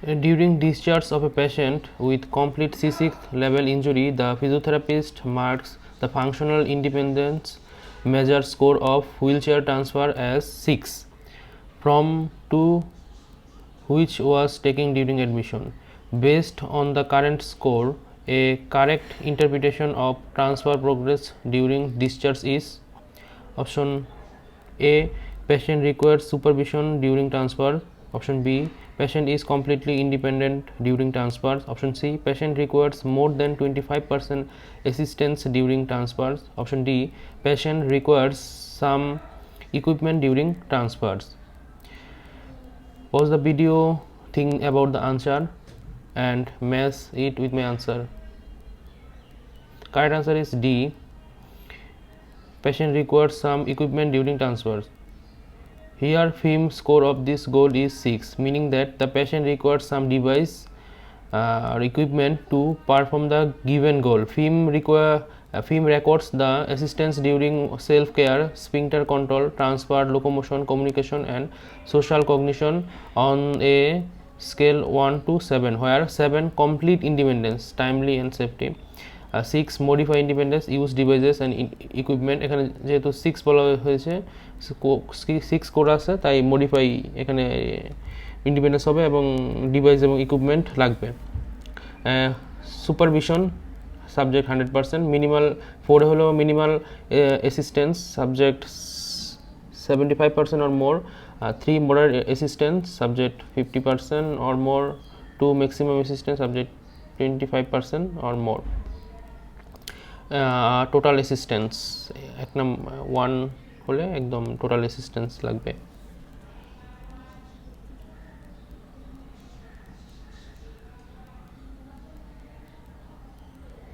During discharge of a patient with complete C6 level injury, the physiotherapist marks the functional independence measure score of wheelchair transfer as 6 from 2, which was taken during admission. Based on the current score, a correct interpretation of transfer progress during discharge is option A. Patient requires supervision during transfer. Option B. Patient is completely independent during transfers. Option C. Patient requires more than 25% assistance during transfers. Option D. Patient requires some equipment during transfers. Pause the video, think about the answer and match it with my answer. Correct answer is D. Patient requires some equipment during transfers. Here FIM score of this goal is 6, meaning that the patient requires some device or equipment to perform the given goal. FIM records the assistance during self-care, sphincter control, transfer, locomotion, communication and social cognition on a scale 1 to 7, where 7 complete independence, timely and safety, 6 modify independence, use devices and equipment. এখানে যেহেতু 6 বলা হয়েছে 6 code আছে তাই modify এখানে independence হবে এবং device এবং ইকুইপমেন্ট লাগবে। সুপারভিশন সাবজেক্ট 100%, মিনিমাল 4 হলো minimal assistance subject 75% or more, 3 moderate assistance subject 50% or more, 2 maximum assistance subject 25% or more. Total assistance 1 হলে একদম টোটাল অ্যাসিস্ট্যান্স লাগবে।